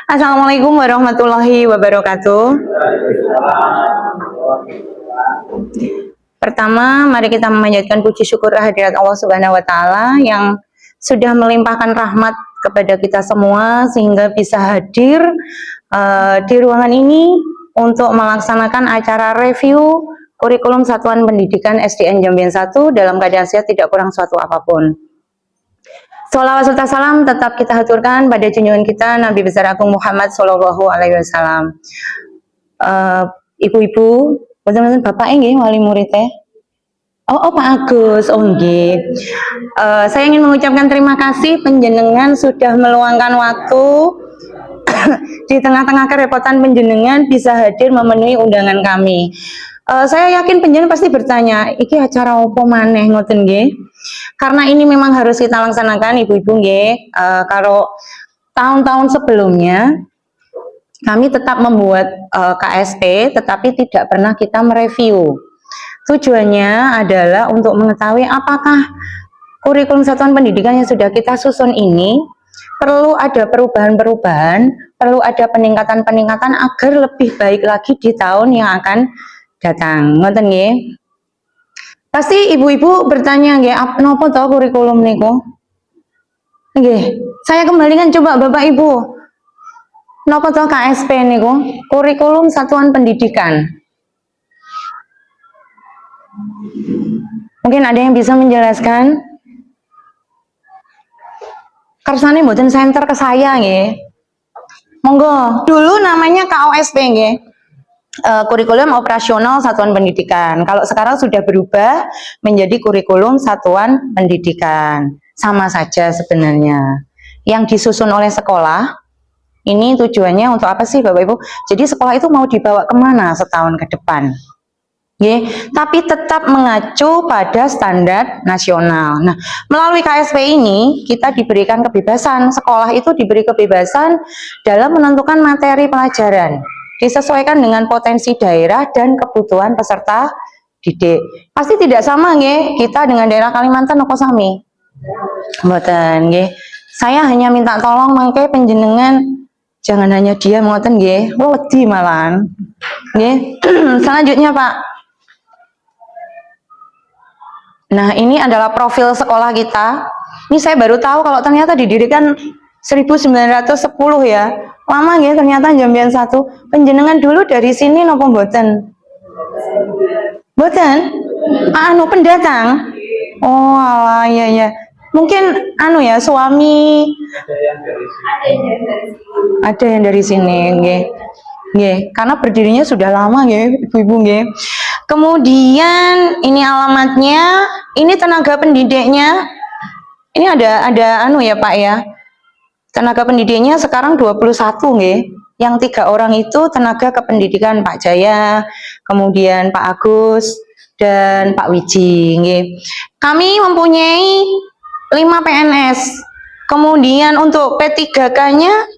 Assalamualaikum warahmatullahi wabarakatuh. Pertama, mari kita memanjatkan puji syukur kehadirat Allah Subhanahu wa taala yang sudah melimpahkan rahmat kepada kita semua sehingga bisa hadir di ruangan ini untuk melaksanakan acara review kurikulum Satuan Pendidikan SDN Jambian 1 dalam keadaan sehat tidak kurang suatu apapun. Sholawat serta salam tetap kita haturkan pada junjungan kita Nabi besar Agung Muhammad Shallallahu Alaihi Wasallam. Ibu-ibu, betul-betul bapak nggih wali muridnya. Oh Pak Agus, nggih. Saya ingin mengucapkan terima kasih penjenengan sudah meluangkan waktu di tengah-tengah kerepotan penjenengan bisa hadir memenuhi undangan kami. Saya yakin penjenengan pasti bertanya, iki acara opo maneh ngoten nggih? Karena ini memang harus kita laksanakan ibu-ibu nggih. Kalau tahun-tahun sebelumnya kami tetap membuat KSP tetapi tidak pernah kita mereview. Tujuannya adalah untuk mengetahui apakah kurikulum satuan pendidikan yang sudah kita susun ini perlu ada perubahan-perubahan, perlu ada peningkatan-peningkatan agar lebih baik lagi di tahun yang akan datang. Ngoten nggih. Pasti ibu-ibu bertanya nggih, napa to kurikulum niku? Nggih, saya kembalikan coba Bapak Ibu. Napa to KSP niku? Kurikulum Satuan Pendidikan. Mungkin ada yang bisa menjelaskan? Kersane mboten center ke saya nggih. Monggo. Dulu namanya KOSP nggih. Kurikulum Operasional Satuan Pendidikan. Kalau sekarang sudah berubah menjadi Kurikulum Satuan Pendidikan. Sama saja sebenarnya. Yang disusun oleh sekolah, ini tujuannya untuk apa sih Bapak Ibu? Jadi sekolah itu mau dibawa kemana setahun ke depan? Tapi tetap mengacu pada standar nasional. Nah, melalui KSP ini kita diberikan kebebasan. Sekolah itu diberi kebebasan dalam menentukan materi pelajaran. Disesuaikan dengan potensi daerah dan kebutuhan peserta didik. Pasti tidak sama nggih kita dengan daerah Kalimantan apa sami? Mboten nggih. Saya hanya minta tolong mangke penjenengan jangan hanya diam ngoten nggih. Wedi malahan. Nggih. Selanjutnya, Pak. Nah, ini adalah profil sekolah kita. Ini saya baru tahu kalau ternyata didirikan 1910 ya. Lama ya ternyata Jambian 1. Penjenengan dulu dari sini nopo mboten? Mboten? Anu pendatang? Oh, alah, iya ya. Mungkin anu ya suami ada yang dari sini nggih. Nggih, karena berdirinya sudah lama nggih, Ibu-ibu nggih. Kemudian ini alamatnya, ini tenaga pendidiknya. Ini ada anu ya, Pak ya. Tenaga pendidiknya sekarang 21 nggih. Yang 3 orang itu tenaga kependidikan Pak Jaya, kemudian Pak Agus dan Pak Wiji nggih. Kami mempunyai 5 PNS. Kemudian untuk P3K-nya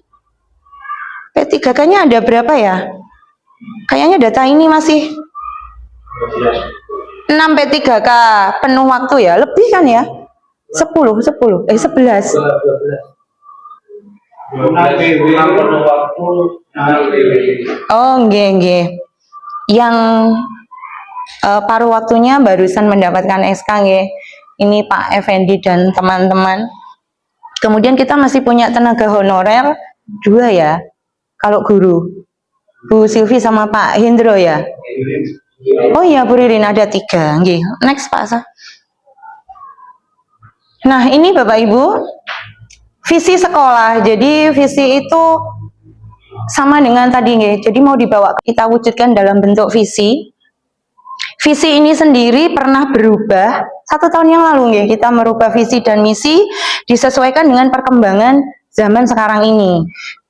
ada berapa ya? Kayaknya data ini masih 6 P3K penuh waktu ya, lebih kan ya? 11. Oh, nggih. Yang paruh waktunya barusan mendapatkan SK nggih. Ini Pak Effendi dan teman-teman. Kemudian kita masih punya tenaga honorer 2 ya. Kalau guru. Bu Silvi sama Pak Hendro ya. Oh iya Bu Ririn ada 3. Nggih. Next Pak Sa. Nah, ini Bapak Ibu visi sekolah. Jadi visi itu sama dengan tadi nggih. Jadi mau dibawa kita wujudkan dalam bentuk visi. Visi ini sendiri pernah berubah 1 tahun yang lalu nggih. Kita merubah visi dan misi disesuaikan dengan perkembangan zaman sekarang ini.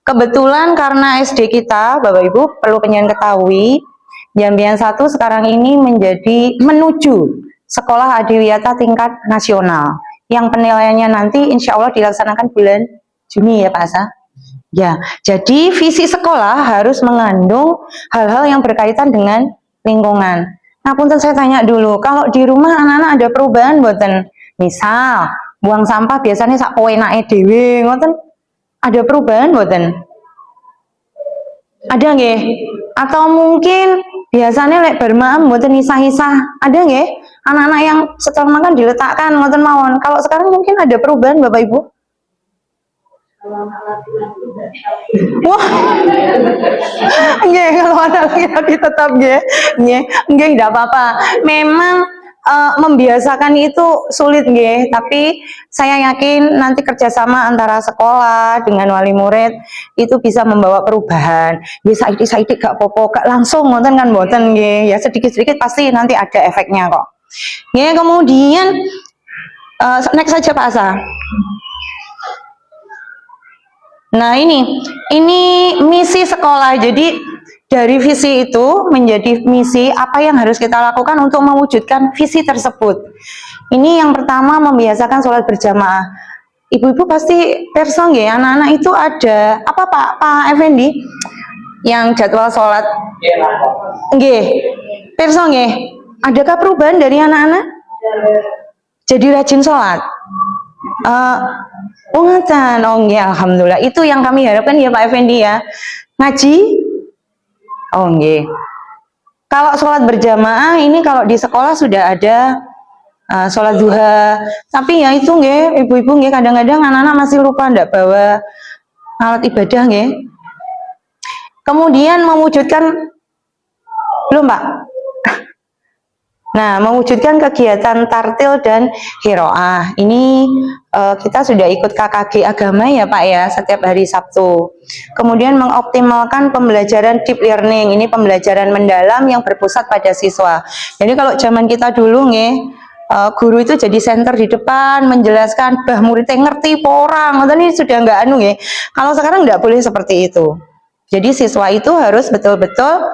Kebetulan karena SD kita, Bapak Ibu perlu pengen ketahui, Jambian 1 sekarang ini menuju sekolah adiwiyata tingkat nasional. Yang penilaiannya nanti insya Allah dilaksanakan bulan Juni ya Pak Asa. Ya, jadi visi sekolah harus mengandung hal-hal yang berkaitan dengan lingkungan. Nah, punten saya tanya dulu, kalau di rumah anak-anak ada perubahan mboten? Misal, buang sampah biasanya sak kowenake dhewe, ngoten. Ada perubahan mboten? Ada nggih? Atau mungkin biasanya lek bermaam mboten isah-isah. Ada nggih? Anak-anak yang setelah makan diletakkan ngoten mawon. Kalau sekarang mungkin ada perubahan Bapak Ibu? Wah, nggih kalau anak laki-laki tetap nggih. Nggih enggak apa-apa. Memang membiasakan itu sulit nggih, tapi saya yakin nanti kerjasama antara sekolah dengan wali murid itu bisa membawa perubahan. Nggih saiki-saiki gak apa-apa, gak langsung ngoten kan mboten nggih. Ya sedikit-sedikit pasti nanti ada efeknya kok. Nggih, kemudian next saja Pak Asa. Nah ini misi sekolah. Jadi dari visi itu menjadi misi apa yang harus kita lakukan untuk mewujudkan visi tersebut. Ini yang pertama membiasakan sholat berjamaah. Ibu-ibu pasti perso nggih, anak-anak itu ada apa Pak Effendi yang jadwal sholat nggih. Perso nggih. Adakah perubahan dari anak-anak? Jadi rajin sholat. Oh ngaten, oh ya alhamdulillah. Itu yang kami harapkan ya Pak Effendi ya. Ngaji? Oh nggih. Kalau sholat berjamaah ini kalau di sekolah sudah ada sholat duha. Tapi ya itu nggih, ibu-ibu nggih kadang-kadang anak-anak masih lupa ndak bawa alat ibadah nggih. Kemudian mewujudkan belum Pak? Nah, mewujudkan kegiatan tartil dan hiroah. Ini kita sudah ikut KKG agama ya Pak ya, setiap hari Sabtu. Kemudian mengoptimalkan pembelajaran deep learning. Ini pembelajaran mendalam yang berpusat pada siswa. Jadi kalau zaman kita dulu nih, guru itu jadi center di depan, menjelaskan, bah muridnya ngerti porang. Ini sudah nggak anu ya. Kalau sekarang nggak boleh seperti itu. Jadi siswa itu harus betul-betul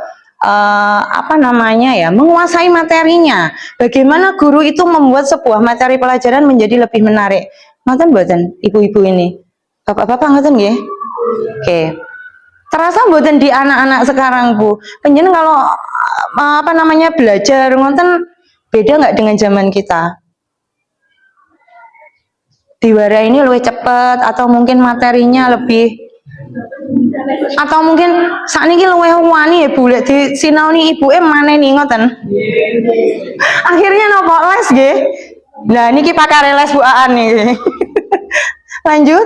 menguasai materinya. Bagaimana guru itu membuat sebuah materi pelajaran menjadi lebih menarik. Ngoten mboten ibu-ibu ini? Bapak-bapak ngoten nggih? Oke. Terasa mboten di anak-anak sekarang, Bu? Panjenengan kalau belajar ngoten beda nggak dengan zaman kita? Diwara ini lebih cepat atau mungkin materinya lebih atau mungkin saat ini luwih wani ya Bu lek disinaoni ibuke maneni ngoten. Akhirnya nopo les nggih. Nah niki pakare les Bu Aan nih. Lanjut.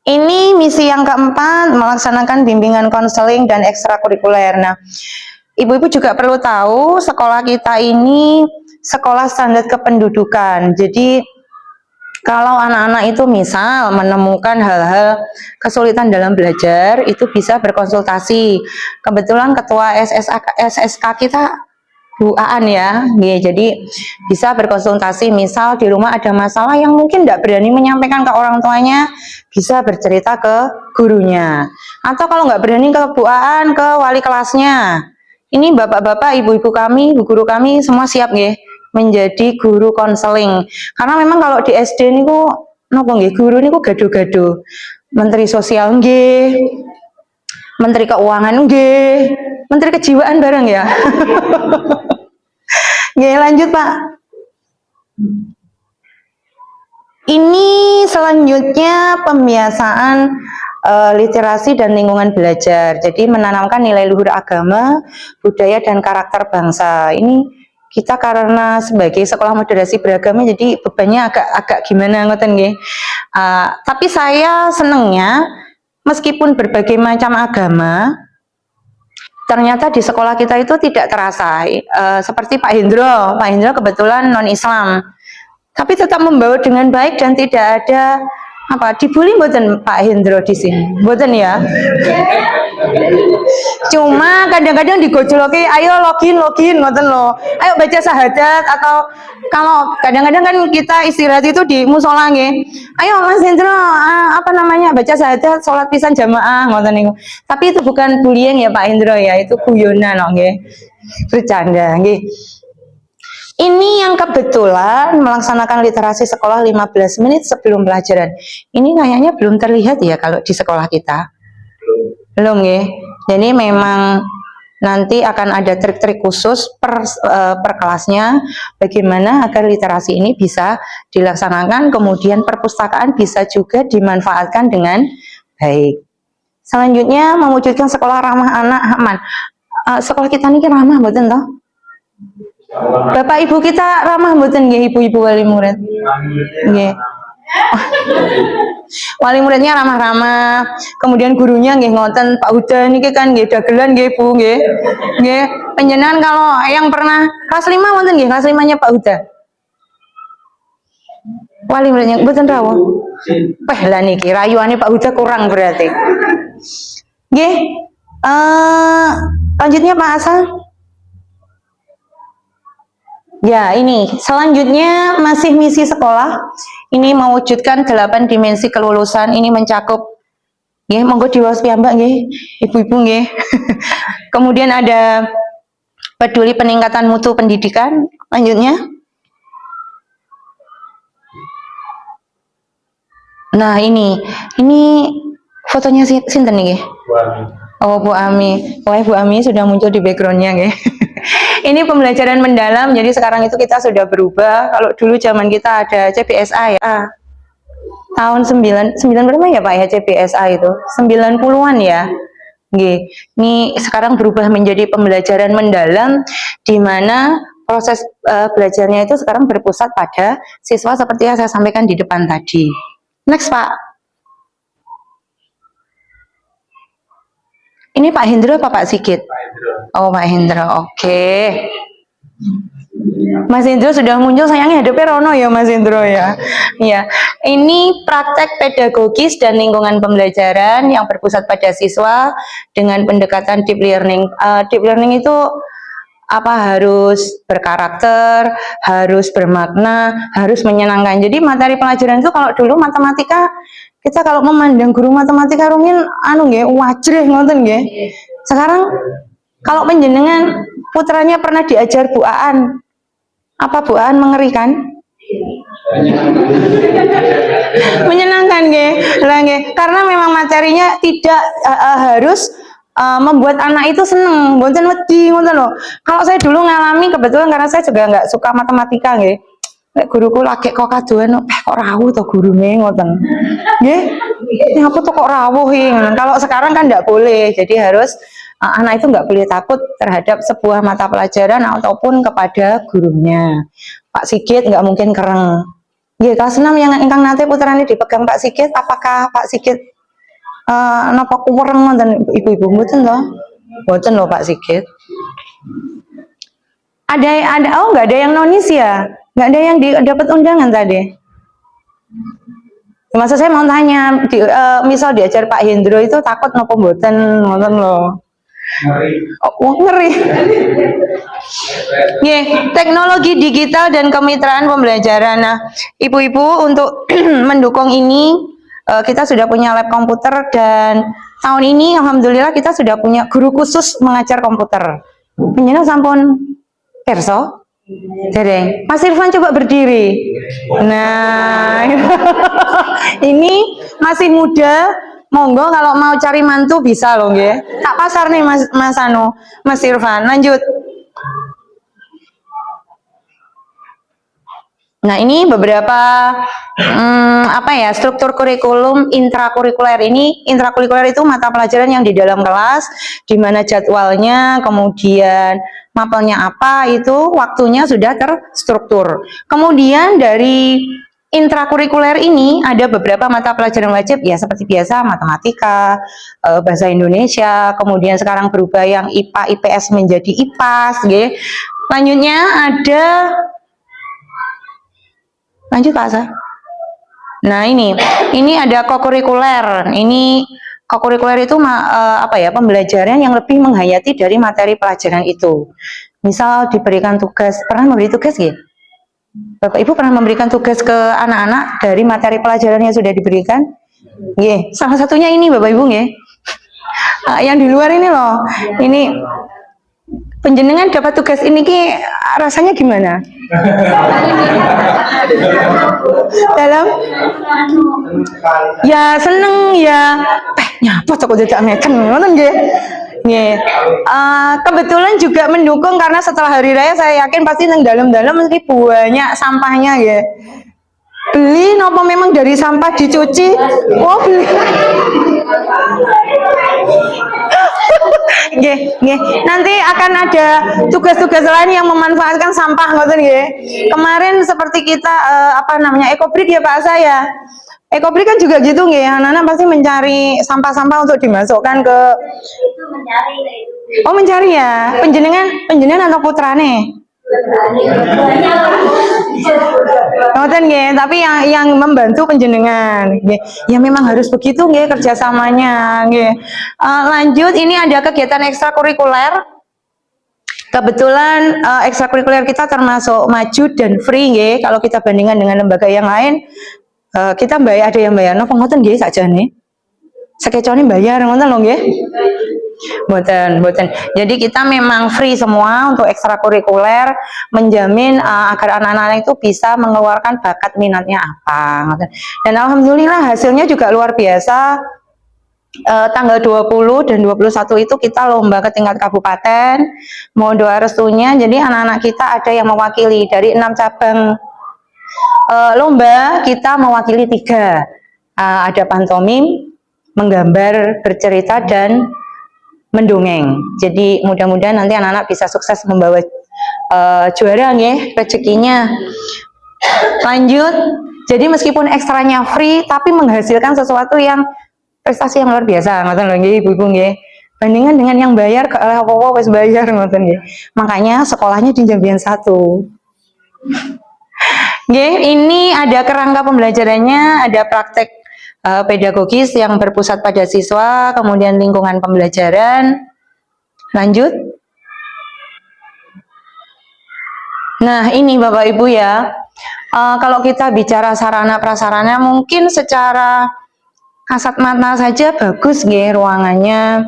Ini misi yang keempat, melaksanakan bimbingan konseling dan ekstrakurikuler. Nah, ibu-ibu juga perlu tahu sekolah kita ini sekolah standar kependudukan. Jadi kalau anak-anak itu misal menemukan hal-hal kesulitan dalam belajar, itu bisa berkonsultasi. Kebetulan ketua SSK kita Bu Aan ya, jadi bisa berkonsultasi. Misal di rumah ada masalah yang mungkin tidak berani menyampaikan ke orang tuanya, bisa bercerita ke gurunya. Atau kalau nggak berani ke Bu Aan, ke wali kelasnya. Ini bapak-bapak, ibu-ibu kami, bu guru kami semua siap nggih menjadi guru konseling. Karena memang kalau di SD niku napa nggih guru niku gado-gado. Menteri sosial nggih, menteri keuangan nggih, menteri kejiwaan bareng ya. Nggih lanjut Pak. Ini selanjutnya pembiasaan literasi dan lingkungan belajar. Jadi menanamkan nilai luhur agama, budaya dan karakter bangsa. Ini kita karena sebagai sekolah moderasi beragama jadi bebannya agak gimana ngoten nggih. Tapi saya senengnya meskipun berbagai macam agama ternyata di sekolah kita itu tidak terasa seperti Pak Hendro kebetulan non Islam tapi tetap membawa dengan baik dan tidak ada dibully mboten Pak Hendro di sini mboten ya. Cuma kadang-kadang digojoloki ayo login ngoten loh, ayo baca syahadat. Atau kalau kadang-kadang kan kita istirahat itu di musola nggih, ayo Mas Hendro baca syahadat sholat pisan jamaah ngoten niku. Tapi itu bukan bullying ya Pak Hendro ya, itu guyonan nggih, bercanda nggih. Ini yang kebetulan melaksanakan literasi sekolah 15 menit sebelum pelajaran. Ini kayaknya belum terlihat ya kalau di sekolah kita. Belum ya. Jadi memang nanti akan ada trik-trik khusus per kelasnya bagaimana agar literasi ini bisa dilaksanakan, kemudian perpustakaan bisa juga dimanfaatkan dengan baik. Selanjutnya mewujudkan sekolah ramah anak aman. Sekolah kita ini ramah mboten toh? Bapak ibu kita ramah mboten nggih ibu-ibu wali murid? Nggih. Wali muridnya ramah-ramah, kemudian gurunya nggih ngoten Pak Huda niki kan nggih dagelan nggih Bu nggih. Nggih, panjenengan kalau yang pernah kelas 5 wonten nggih, kelas 5-nya Pak Huda. Wali muridnya mboten rawuh. Wah, lah niki rayuane Pak Huda kurang berarti. Nggih. Lanjutnya Pak Hasan. Ya, ini selanjutnya masih misi sekolah. Ini mewujudkan 8 dimensi kelulusan. Ini mencakup nggih, monggo diwaos piyambak nggih, ibu-ibu nggih. Kemudian ada peduli peningkatan mutu pendidikan. Lanjutnya. Nah, ini fotonya sinten nggih? Oh, Bu Ami. Oh, Bu Ami sudah muncul di backgroundnya nggih. Ini pembelajaran mendalam, jadi sekarang itu kita sudah berubah. Kalau dulu zaman kita ada CBSA ya. Tahun 9 berapa ya Pak ya CBSA itu? 90-an ya. Nggih. Ini sekarang berubah menjadi pembelajaran mendalam di mana proses belajarnya itu sekarang berpusat pada siswa seperti yang saya sampaikan di depan tadi. Next, Pak. Ini Pak Hendro apa Pak Sigit? Pak Hendro. Oh, Pak Hendro. Oke. Mas Hendro sudah muncul, sayangnya hadapnya Rono ya Mas Hendro ya. Iya. Ini praktek pedagogis dan lingkungan pembelajaran yang berpusat pada siswa dengan pendekatan deep learning. Deep learning itu harus berkarakter, harus bermakna, harus menyenangkan. Jadi materi pelajaran itu kalau dulu matematika, kita kalau memandang guru matematika rumin nggih wajrih ngoten nggih. Sekarang kalau panjenengan putranya pernah diajar Bu Aan, apa Bu Aan mengerikan? Menyenangkan nggih. Lah nggih, karena memang materinya tidak harus membuat anak itu seneng, mboten wedi ngoten lho. Kalau saya dulu ngalami kebetulan karena saya juga nggak suka matematika nggih. Nek guruku lagi kok kaduan kok rawuh to gurune ngoten. Nggih. Apa tuh kok rawuh iki? Kalau sekarang kan nggak boleh. Jadi harus anak itu nggak boleh takut terhadap sebuah mata pelajaran ataupun kepada gurunya. Pak Sigit nggak mungkin kereng. Nggih, kelas 6 yang ingkang nate putrane dipegang Pak Sigit, apakah Pak Sigit napa kuwereng ngoten ibu-ibu mboten to? Mboten lho Pak Sigit. Ada nggak ada yang nonis ya? Nggak ada yang dapat undangan tadi. Maksud saya mau tanya, misal diajar Pak Hendro itu takut nopo mboten ngoten lho. Ngeri. Oh, ngeri. Teknologi digital dan kemitraan pembelajaran. Nah, ibu-ibu untuk mendukung ini kita sudah punya lab komputer dan tahun ini alhamdulillah kita sudah punya guru khusus mengajar komputer. Panjenengan sampun kerso? Dereng. Mas Irfan coba berdiri. Nah, ini masih muda. Monggo kalau mau cari mantu bisa loh nggih. Tak pasar nih Mas Irfan. Lanjut. Nah, ini beberapa struktur kurikulum intrakurikuler. Ini intrakurikuler itu mata pelajaran yang di dalam kelas, di mana jadwalnya, kemudian mapelnya apa, itu waktunya sudah terstruktur. Kemudian dari intrakurikuler ini ada beberapa mata pelajaran wajib ya seperti biasa matematika, bahasa Indonesia, kemudian sekarang berubah yang IPA IPS menjadi IPAS, gitu. Lanjutnya ada lanjut Pak Asa. Nah, ini ada kokurikuler. Ini kokurikuler itu pembelajaran yang lebih menghayati dari materi pelajaran itu. Misal diberikan tugas, pernah memberi tugas gitu? Bapak Ibu pernah memberikan tugas ke anak-anak dari materi pelajaran yang sudah diberikan? Nggih, salah satunya ini Bapak Ibu nggih. Yang di luar ini loh. Ini penjenengan dapat tugas ini rasanya gimana? Dalam ya seneng ya nyapa kok jajak ngeken ngoten nggih. Nggih. Kebetulan juga mendukung karena setelah hari raya saya yakin pasti nang dalam-dalam mesti banyak sampahnya ya. Beli nopo memang dari sampah dicuci? Oh, beli. Nggih, nggih. Nanti akan ada tugas-tugas lain yang memanfaatkan sampah ngoten nggih. Kemarin seperti kita apa namanya ekobrik ya Pak saya. Ekobrik kan juga gitu nggih. Anak-anak pasti mencari sampah-sampah untuk dimasukkan ke Oh, mencari ya. Penjenengan atau putrane? Ngoten nggih, tapi yang membantu penjenengan nggih. Ya memang harus begitu nggih kerjasamanya nggih. Lanjut, ini ada kegiatan ekstrakurikuler. Kebetulan ekstrakurikuler kita termasuk maju dan free nggih. Kalau kita bandingkan dengan lembaga yang lain, kita bayar, ada yang bayar napa ngoten nggih sakjane. Sakecone bayar ngoten lho nggih. Boten. Jadi kita memang free semua untuk ekstrakurikuler, menjamin agar anak-anak itu bisa mengeluarkan bakat minatnya apa. Dan alhamdulillah hasilnya juga luar biasa. Tanggal 20 dan 21 itu kita lomba ke tingkat kabupaten. Mohon doa restunya. Jadi anak-anak kita ada yang mewakili dari 6 cabang lomba, kita mewakili 3. Ada pantomim, menggambar, bercerita, dan mendongeng. Jadi mudah-mudahan nanti anak-anak bisa sukses membawa juara nggih rezekinya. Lanjut, jadi meskipun ekstranya free tapi menghasilkan sesuatu yang prestasi yang luar biasa ngoten lho nggih Ibu-ibu nggih. Bandingan dengan yang bayar ke apa-apa wis bayar ngoten nggih. Makanya sekolahnya di Jambian 1. Nggih, ini ada kerangka pembelajarannya, ada praktek pedagogis yang berpusat pada siswa, kemudian lingkungan pembelajaran. Lanjut. Nah, ini Bapak Ibu ya. Kalau kita bicara sarana prasarana, mungkin secara kasat mata saja bagus nggih ruangannya.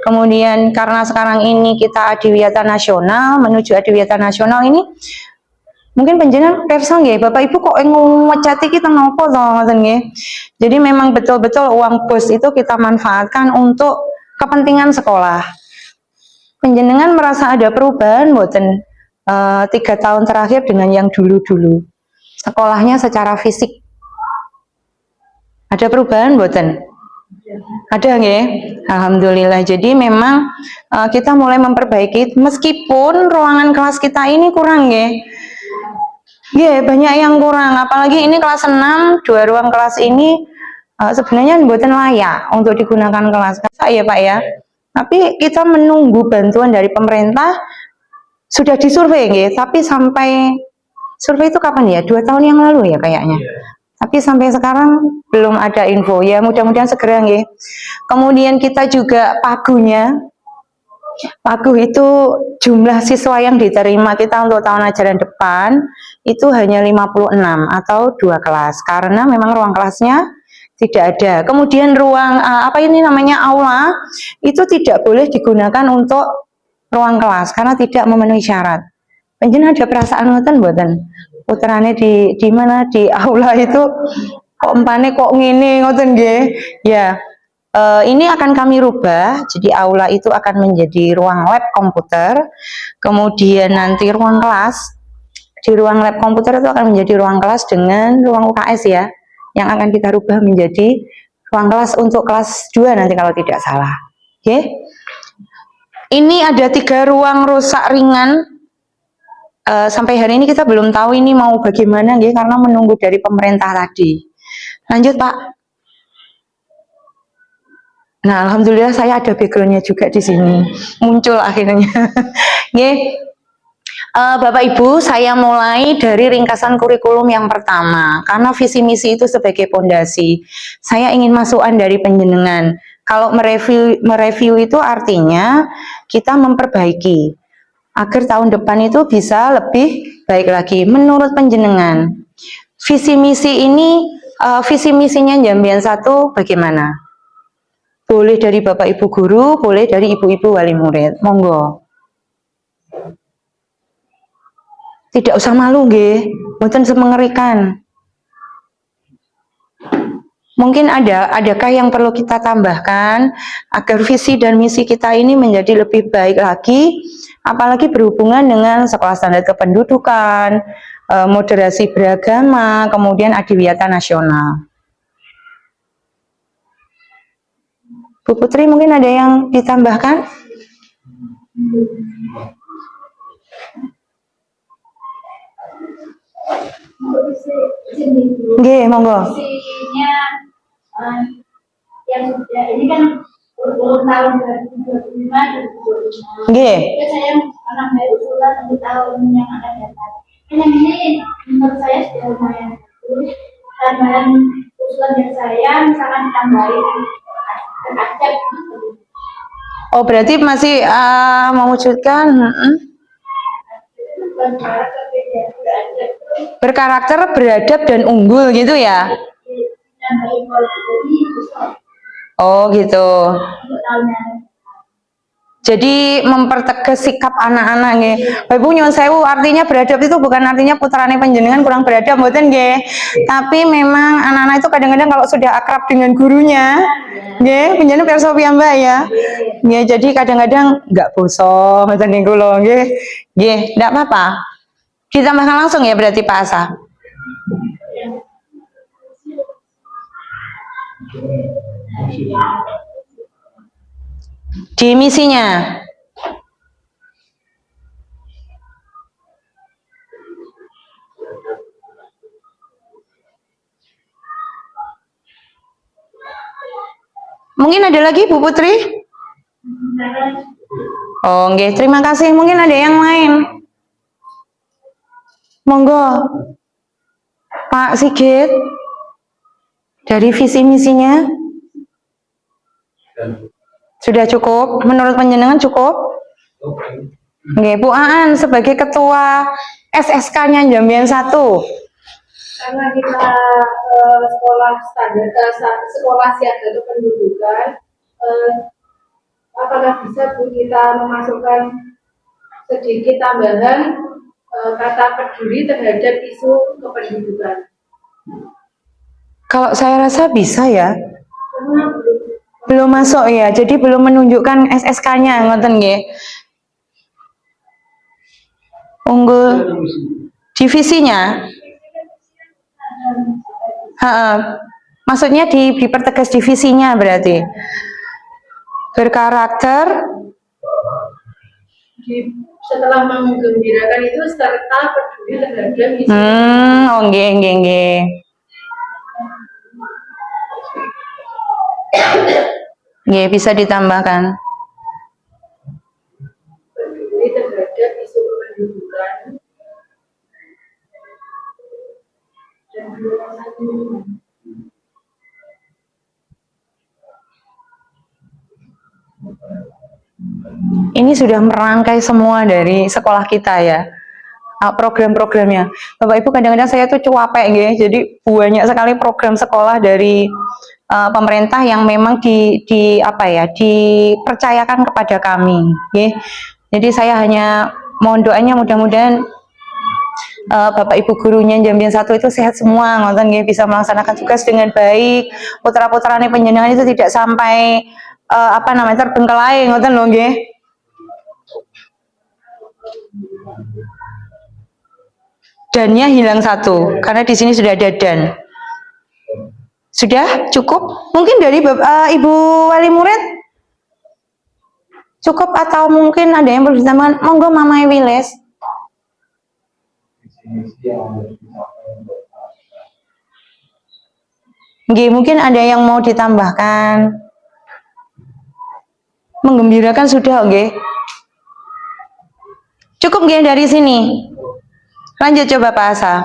Kemudian karena sekarang ini kita adiwiyata nasional, menuju adiwiyata nasional ini mungkin panjenengan pirsa nggih, Bapak Ibu kok ngecat iki teng napa to ngoten nggih. Jadi memang betul-betul uang bos itu kita manfaatkan untuk kepentingan sekolah. Panjenengan merasa ada perubahan mboten 3 tahun terakhir dengan yang dulu-dulu? Sekolahnya secara fisik ada perubahan mboten? Ada nggih? Alhamdulillah. Jadi memang kita mulai memperbaiki meskipun ruangan kelas kita ini kurang nggih. Iya, banyak yang kurang, apalagi ini kelas 6, 2 ruang kelas ini sebenarnya buatan layak untuk digunakan kelas ya Pak ya. Tapi kita menunggu bantuan dari pemerintah, sudah disurvei nggih, tapi sampai survei itu kapan ya? 2 tahun yang lalu ya kayaknya. Tapi sampai sekarang belum ada info ya, mudah-mudahan segera nggih. Kemudian kita juga pagunya. Paguh itu jumlah siswa yang diterima kita untuk tahun ajaran depan itu hanya 56 atau 2 kelas karena memang ruang kelasnya tidak ada. Kemudian ruang apa ini namanya aula itu tidak boleh digunakan untuk ruang kelas karena tidak memenuhi syarat. Panjenengan ada perasaan ngoten mboten? Putrane di mana di aula itu kok empane kok ngene ngoten nggih. Ya. Ini akan kami rubah, jadi aula itu akan menjadi ruang lab komputer, kemudian nanti ruang kelas, di ruang lab komputer itu akan menjadi ruang kelas dengan ruang UKS ya, yang akan kita rubah menjadi ruang kelas untuk kelas 2 nanti kalau tidak salah. Oke. Ini ada 3 ruang rusak ringan, sampai hari ini kita belum tahu ini mau bagaimana ya, karena menunggu dari pemerintah tadi. Lanjut Pak. Nah, alhamdulillah saya ada backgroundnya juga di sini, muncul akhirnya. Bapak Ibu, saya mulai dari ringkasan kurikulum yang pertama, karena visi misi itu sebagai pondasi. Saya ingin masukan dari panjenengan. Kalau mereview itu artinya kita memperbaiki agar tahun depan itu bisa lebih baik lagi. Menurut panjenengan, visi misi ini, visi misinya Jambian 1 bagaimana? Boleh dari Bapak Ibu guru, boleh dari ibu-ibu wali murid. Monggo. Tidak usah malu nggih, mboten semengerikan. Mungkin adakah yang perlu kita tambahkan agar visi dan misi kita ini menjadi lebih baik lagi, apalagi berhubungan dengan sekolah standar kependudukan, moderasi beragama, kemudian adiwiyata nasional. Bu Putri mungkin ada yang ditambahkan? Nggih, monggo. Yang sudah ini kan tahun 2025 2025. Nggih. Saya anak baru usulan untuk tahun yang akan datang. Yang ini menurut saya sudah lumayan bagus. Tambahan usulan dari saya misalkan tambahin acap. Oh, berarti masih mewujudkan berkarakter, beradab dan unggul gitu ya? Oh gitu. Jadi mempertegas sikap anak-anak nggih. Ibu nyuwun sewu, artinya beradab itu bukan artinya putrane panjenengan kurang beradab mboten nggih. Tapi memang anak-anak itu kadang-kadang kalau sudah akrab dengan gurunya, nggih, panjenengan pirsa piyambak ya. Nggih, jadi kadang-kadang enggak bosong ngoten niku lho nggih. Nggih, enggak apa-apa. Ditambahkan langsung ya berarti Pak Asa. Di misinya. Mungkin ada lagi Bu Putri? Oh, nggih, terima kasih. Mungkin ada yang lain. Monggo. Pak Sigit. Dari visi misinya. Sudah cukup? Menurut panjenengan cukup? Nggih, Bu Aan sebagai ketua SSK-nya Jambian 1. Karena kita sekolah standar, sekolah siaga kependudukan, apakah bisa Bu kita memasukkan sedikit tambahan kata peduli terhadap isu kependudukan? Kalau saya rasa bisa ya. Belum masuk ya, jadi belum menunjukkan SSK-nya, ngoten nggih. Unggul divisinya. Maksudnya dipertegas divisinya berarti. Berkarakter. Setelah menggembirakan itu serta peduli terhadap isu. Oh nggih. Nggih, bisa ditambahkan. Peduli terhadap isu kependudukan. Ini sudah merangkai semua dari sekolah kita ya, program-programnya. Bapak Ibu, kadang-kadang saya tuh cuapek nggih, jadi banyak sekali program sekolah dari pemerintah yang memang dipercayakan kepada kami, nggih. Jadi saya hanya mohon doanya mudah-mudahan Bapak Ibu gurunya Jambian 1 itu sehat semua, ngoten nggih, bisa melaksanakan tugas dengan baik. Putra-putrane panjenengan itu tidak sampai terbengkelai, ngoten lho nggih. Dannya hilang satu, karena di sini sudah ada dan. Sudah cukup? Mungkin dari Ibu Wali Murid cukup atau mungkin ada yang perlu ditambahkan? Monggo Mama Wiles. Nggih, mungkin ada yang mau ditambahkan. Menggembirakan sudah, nggih. Cukup nggih dari sini. Lanjut coba Pak Asa.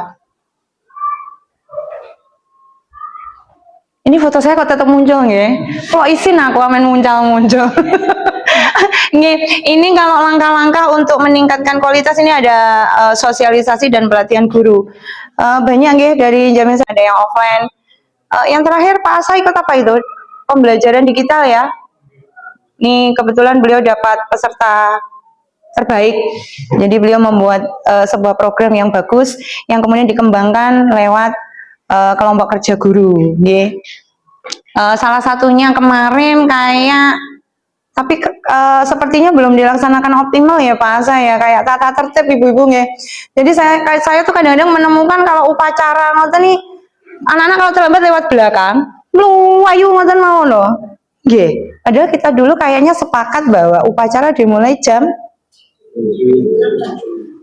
Ini foto saya kok tetap muncul nggih. Kok isin aku amen muncul. Nggih, ini kalau langkah-langkah untuk meningkatkan kualitas ini ada sosialisasi dan pelatihan guru. Banyak nggih dari Jambian ada yang offline. Yang terakhir Pak Asa ikut apa itu? Pembelajaran digital ya. Nih kebetulan beliau dapat peserta terbaik. Jadi beliau membuat sebuah program yang bagus yang kemudian dikembangkan lewat kelompok kerja guru, nggih. Salah satunya kemarin kayak Tapi sepertinya belum dilaksanakan optimal ya Pak Asa ya, kayak tata tertib ibu-ibu nggih. Jadi saya tuh kadang-kadang menemukan kalau upacara ngoten nih, anak-anak kalau terlambat lewat belakang, mluwayu ngoten mau loh. Nggih, padahal kita dulu kayaknya sepakat bahwa upacara dimulai jam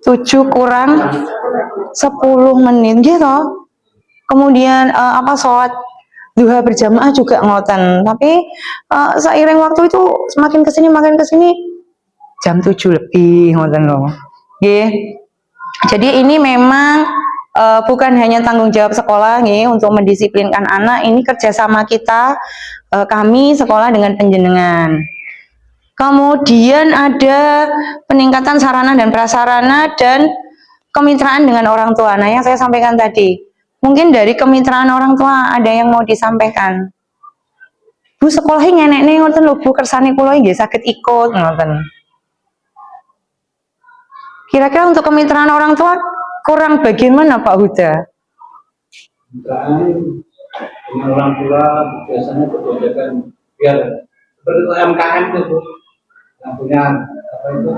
7 kurang 10 menit gitu. Kemudian apa sholat duha berjamaah juga ngoten. Tapi seiring waktu itu semakin kesini makin kesini jam 7 lebih ngoten loh. Nggih. Jadi ini memang bukan hanya tanggung jawab sekolah nih untuk mendisiplinkan anak, ini kerjasama kita kami sekolah dengan penjenengan. Kemudian ada peningkatan sarana dan prasarana dan kemitraan dengan orang tua. Nah, yang saya sampaikan tadi, mungkin dari kemitraan orang tua ada yang mau disampaikan. Bu sekolahnya ngenek ngoten lho Bu, kersane kula nggih saged ikut ngoten. Kira-kira untuk kemitraan orang tua kurang bagian mana Pak Huda? Dengan orang tua biasanya berkegiatan biar seperti UMKM itu Bu, yang punya apa itu?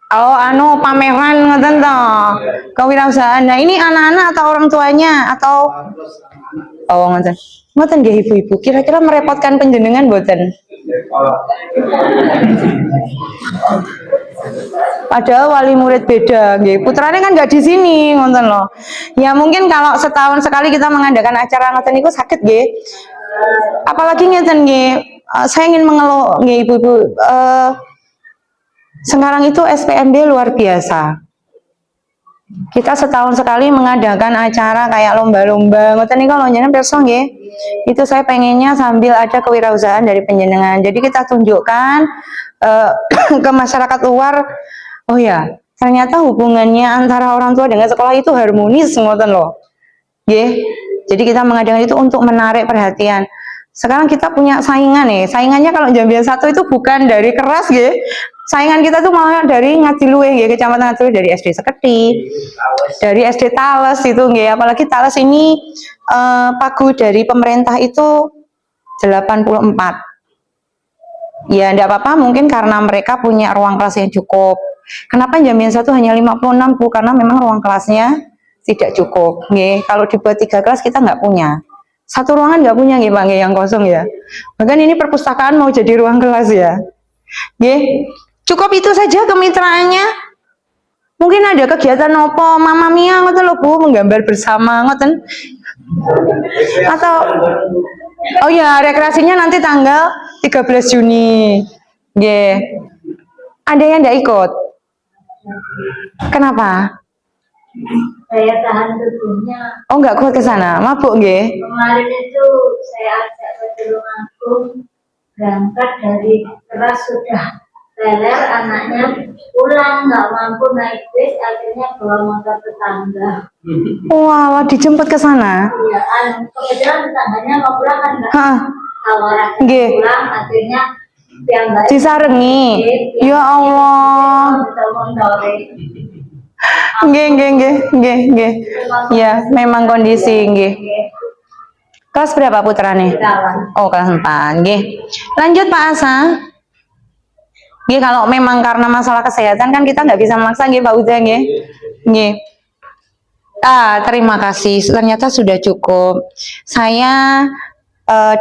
Oh, pameran ngoten to. Kewirausahaan. Nah, ini anak-anak atau orang tuanya atau ngoten. Ngoten nggih ibu-ibu. Kira-kira merepotkan panjenengan mboten? Padahal wali murid beda, nggih. Putrane kan nggak di sini, ngoten loh. Ya mungkin kalau setahun sekali kita mengadakan acara ngoten niku sakit nggih. Apalagi ngeten nggih. Saya ingin mengeluh nggih ibu-ibu. Sekarang itu SPMB luar biasa. Kita setahun sekali mengadakan acara kayak lomba-lomba. Ngoten niku lho jenengan pirsa nggih. Itu saya pengennya sambil ada kewirausahaan dari panjenengan. Jadi kita tunjukkan ke masyarakat luar, oh ya, ternyata hubungannya antara orang tua dengan sekolah itu harmonis ngoten loh. Nggih. Jadi kita mengadakan itu untuk menarik perhatian. Sekarang kita punya saingan nih. Saingannya kalau Jambian 1 itu bukan dari keras nggih. Saingan kita tuh malah dari Ngadiluwe nggih, Kecamatan Ngadiluwe, dari SD Seketi, dari SD Tales itu nggih. Apalagi Tales ini pagu dari pemerintah itu 84. Ya enggak apa-apa, mungkin karena mereka punya ruang kelas yang cukup. Kenapa Jambian 1 hanya 56 Bu? Karena memang ruang kelasnya tidak cukup nggih. Kalau dibuat 3 kelas kita nggak punya. Satu ruangan nggak punya nggih Pak nggih, yang kosong ya. Bahkan ini perpustakaan mau jadi ruang kelas ya. Nggih. Cukup itu saja kemitraannya. Mungkin ada kegiatan opo Mama Mia ngoten lho Bu, menggambar bersama ngoten. Atau oh ya, rekreasinya nanti tanggal 13 Juni. Nggih. Ada yang enggak ikut? Kenapa? Saya tahan tubuhnya. Oh, enggak kuat ke sana. Mabuk nggih. Kemarin itu saya ajak ke rumahku berangkat dari keras sudah leler, anaknya pulang nggak mampu naik bis, akhirnya bawa motor tetangga. Wah, dijemput ke sana. Iya, kebetulan tetangganya mau pulang kan nggak tawaran Nggih. pulang, akhirnya yang baik Disarengi. Ya Allah. Nggih. Ya, memang kondisi nggih. Kelas berapa putrane? Oh, kelas 4. Nggih. Lanjut Pak Asa. Nggih, kalau memang karena masalah kesehatan kan kita nggak bisa memaksa nggih Pak Uda nggih. Nggih. Terima kasih. Ternyata sudah cukup. Saya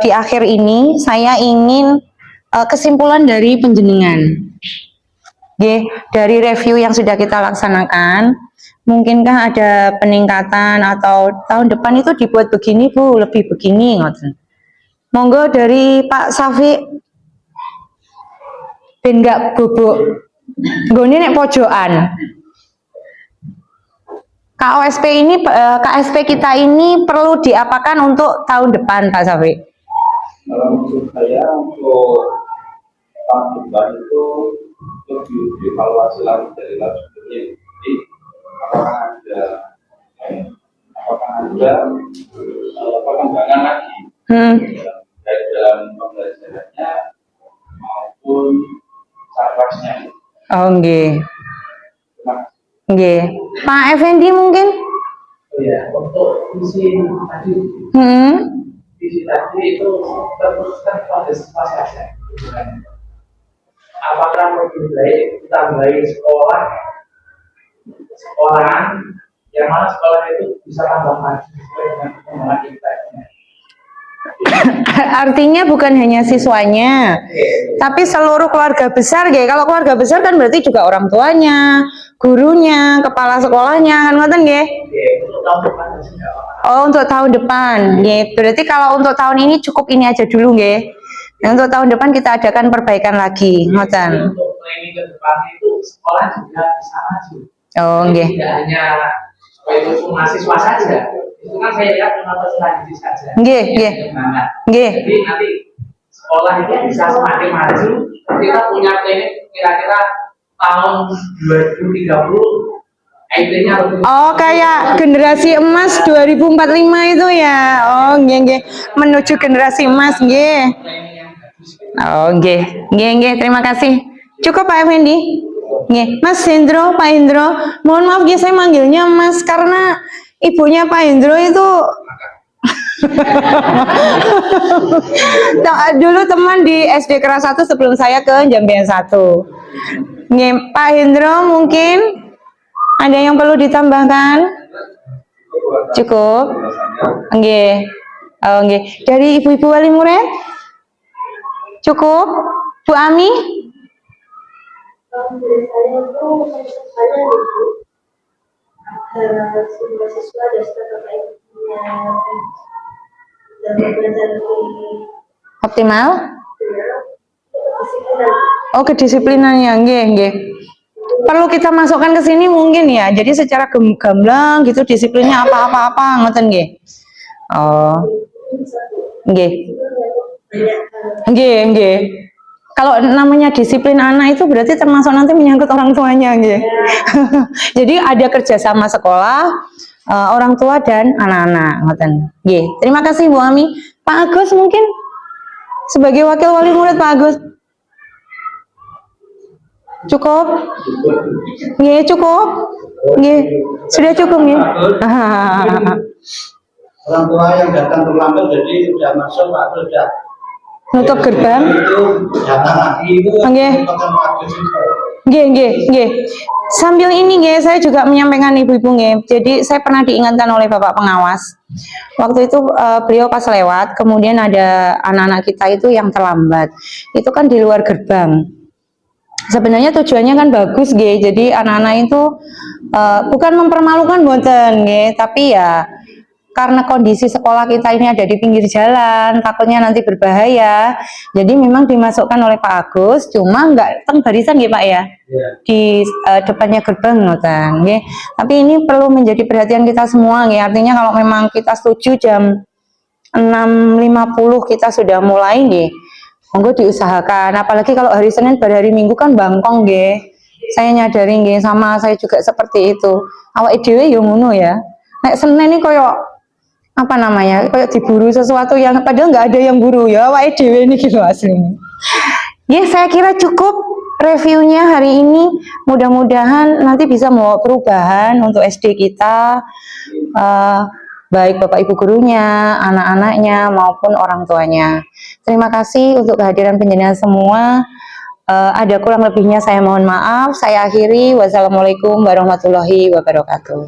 di akhir ini saya ingin kesimpulan dari panjenengan. Nggih, dari review yang sudah kita laksanakan, mungkinkah ada peningkatan atau tahun depan itu dibuat begini Bu, lebih begini ngoten. Monggo dari Pak Safi. Ben nggak bobok. Nggone nek pojokan. KSP kita ini perlu diapakan untuk tahun depan Pak Safi? Kalau menurut saya untuk tahun depan itu lebih dievaluasi lagi dari tahun sebelumnya. Jadi apakah ada perkembangan lagi baik dalam pembelajarannya maupun sarwasnya. Oh nggih. Nggih. Pak Effendi mungkin? Oh ya, untuk visi tadi visi tadi itu terus pada saja. apakah lebih baik kita mulai sekolahan yang mana sekolah itu bisa tambah maju sesuai dengan perkembangan kita. Artinya bukan hanya siswanya, tapi seluruh keluarga besar, Ge. Kalau keluarga besar kan berarti juga orang tuanya, gurunya, kepala sekolahnya, kan ngoten, Ge? Untuk tahun depan juga. Oh, untuk tahun depan, Ge. Berarti kalau untuk tahun ini cukup ini aja dulu, Ge. Nah, untuk tahun depan kita adakan perbaikan lagi, ngoten. Untuk planning ke depan itu sekolah juga bisa maju. Oh, Jadi Ge. tidak hanya itu mahasiswa saja, itu kan saya lihat penonton selanjutnya saja. Nggih, nggih. Nggih. Jadi nanti sekolah itu bisa semakin maju. Kita punya planning kira-kira tahun 2030 IT-nya lebih. Oh, kayak generasi emas 2045 itu ya. Oh, nggih, nggih. Menuju generasi emas, nggih. Oh, nggih. Nggih, nggih. Terima kasih. Cukup Pak Effendi. Nggih. Mas Hendro, Pak Hendro. Mohon maaf ya saya manggilnya Mas karena ibunya Pak Hendro itu dulu teman di SD Keras 1 sebelum saya ke Jambian 1. Nggih, Pak Hendro mungkin ada yang perlu ditambahkan? Cukup? Nggih. Oh, nggih. Dari ibu-ibu wali murid? Cukup? Bu Ami? Dari saya itu saya itu semua siswa dan serta ibunya dalam belajar lebih Optimal? disiplin. Oh, kedisiplinannya. Nggih, nggih. Perlu kita masukkan ke sini mungkin ya. Jadi secara gamblang gitu disiplinnya apa-apa ngoten nggih. Oh. Nggih. Nggih, nggih. Kalau namanya disiplin anak itu berarti termasuk nanti menyangkut orang tuanya, nggih. Jadi ada kerjasama sekolah, orang tua dan anak-anak, ngoten. Nggih. Terima kasih Bu Ami. Pak Agus mungkin sebagai wakil wali murid Pak Agus. Cukup? Nggih, cukup. Nggih. Sudah cukup nggih. Orang tua yang datang terlambat jadi sudah masuk Pak sudah Nutup gerbang. itu datang lagi itu Nggih. Nggih, nggih, nggih. Sambil ini nggih, saya juga menyampaikan ibu-ibu nggih. Jadi saya pernah diingatkan oleh Bapak pengawas. Waktu itu beliau pas lewat, kemudian ada anak-anak kita itu yang terlambat. Itu kan di luar gerbang. Sebenarnya tujuannya kan bagus nggih. Jadi anak-anak itu bukan mempermalukan mboten nggih, tapi ya karena kondisi sekolah kita ini ada di pinggir jalan, takutnya nanti berbahaya. Jadi memang dimasukkan oleh Pak Agus, cuma nggak teng barisan nggih Pak ya, di depannya gerbang ngoten nggih. Tapi ini perlu menjadi perhatian kita semua nggih. Artinya kalau memang kita setuju jam 6.50 kita sudah mulai nggih, monggo diusahakan. Apalagi kalau hari Senin pada hari Minggu kan bangkong nggih. Saya nyadari nggih, sama saya juga seperti itu. Awake dhewe yo ngono ya. Nek Senin ini koyo apa namanya, kayak diburu sesuatu yang padahal nggak ada yang buru ya, awake dhewe ini gitu aslinya. Ya, saya kira cukup reviewnya hari ini. Mudah-mudahan nanti bisa membawa perubahan untuk SD kita, baik Bapak Ibu gurunya, anak-anaknya maupun orang tuanya. Terima kasih untuk kehadiran penjenengan semua. Ada kurang lebihnya saya mohon maaf. Saya akhiri. Wassalamualaikum warahmatullahi wabarakatuh.